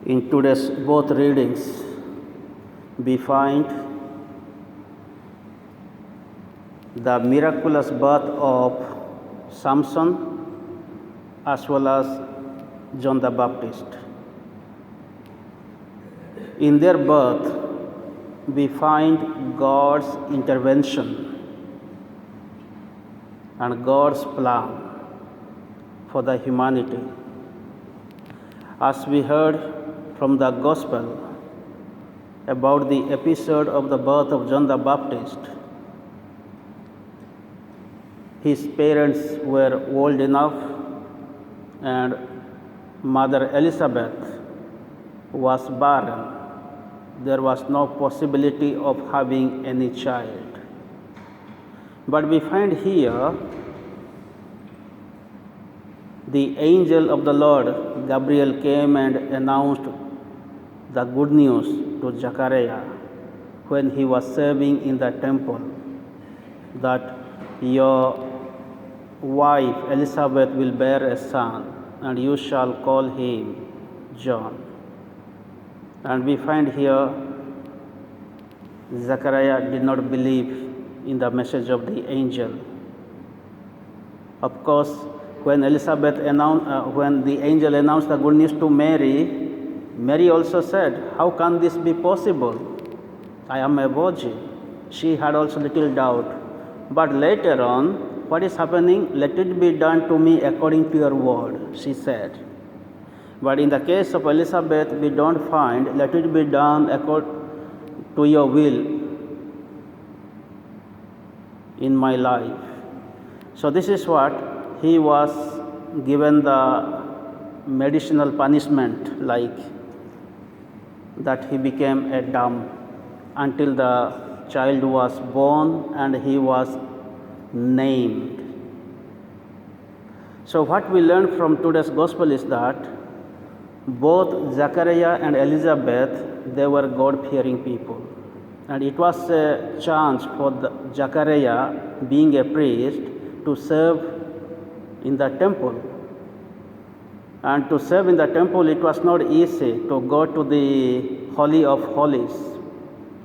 In today's both readings, we find the miraculous birth of Samson as well as John the Baptist. In their birth, we find God's intervention and God's plan for the humanity. As we heard from the Gospel about the episode of the birth of John the Baptist, his parents were old enough and Mother Elizabeth was barren. There was no possibility of having any child. But we find here the angel of the Lord, Gabriel, came and announced the good news to Zechariah when he was serving in the temple, that your wife Elizabeth will bear a son and you shall call him John. And we find here Zechariah did not believe in the message of the angel. Of course, when the angel announced the good news to Mary, Mary also said, "How can this be possible? I am a virgin." She had also little doubt. But later on, what is happening? "Let it be done to me according to your word," she said. But in the case of Elizabeth, we don't find, "Let it be done according to your will in my life." So this is what he was given the medicinal punishment, like that he became a dumb until the child was born and he was named. So what we learn from today's gospel is that both Zechariah and Elizabeth, they were God-fearing people. And it was a chance for Zechariah, being a priest, to serve in the temple. And to serve in the temple, it was not easy to go to the Holy of Holies,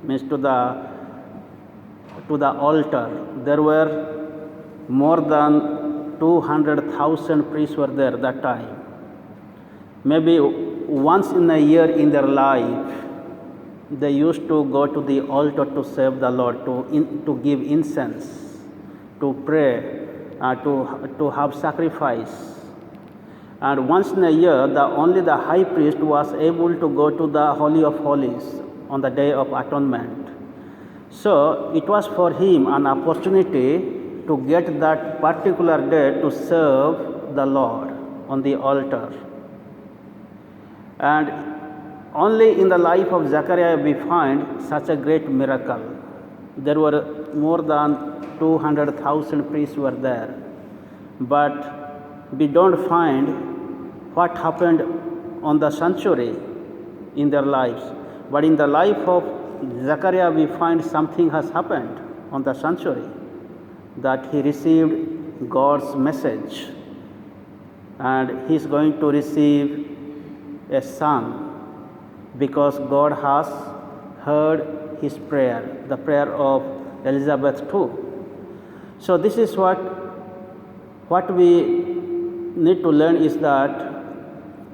means to the altar. There were more than 200,000 priests were there that time. Maybe once in a year in their life, they used to go to the altar to serve the Lord, to give incense, to pray, to have sacrifice. And once in a year, only the high priest was able to go to the Holy of Holies on the Day of Atonement. So it was for him an opportunity to get that particular day to serve the Lord on the altar. And only in the life of Zechariah we find such a great miracle. There were more than 200,000 priests were there. But we don't find what happened on the sanctuary in their lives. But in the life of Zechariah we find something has happened on the sanctuary, that he received God's message and he is going to receive a son, because God has heard his prayer, the prayer of Elizabeth too. So this is what we need to learn, is that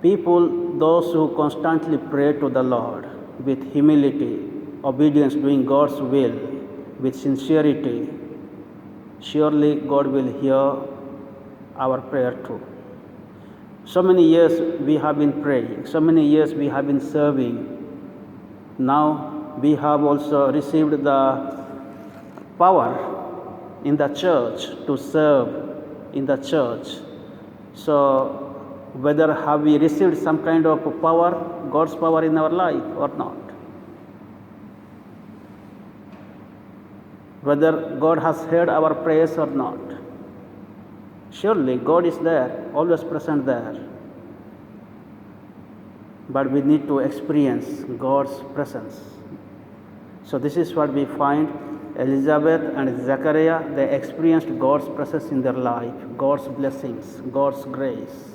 people, those who constantly pray to the Lord with humility, obedience, doing God's will with sincerity, surely God will hear our prayer too. So many years we have been praying, so many years we have been serving. Now we have also received the power in the church to serve in the church. So whether have we received some kind of power, God's power in our life or not? Whether God has heard our prayers or not? Surely God is there, always present there. But we need to experience God's presence. So this is what we find. Elizabeth and Zechariah, they experienced God's presence in their life, God's blessings, God's grace.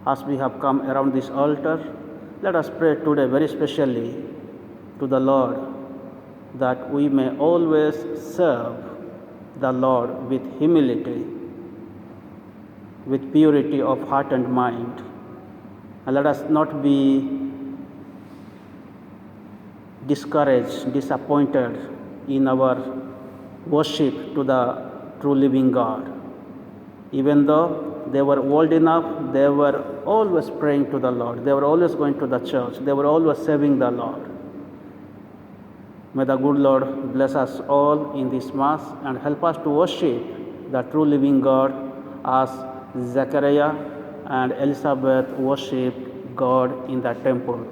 As we have come around this altar, Let us pray today very specially to the Lord that we may always serve the Lord with humility, with purity of heart and mind. And let us not be discouraged, disappointed in our worship to the true living God. Even though they were old enough, they were always praying to the Lord. They were always going to the church. They were always serving the Lord. May the good Lord bless us all in this Mass and help us to worship the true living God as Zechariah and Elizabeth worshiped God in the temple.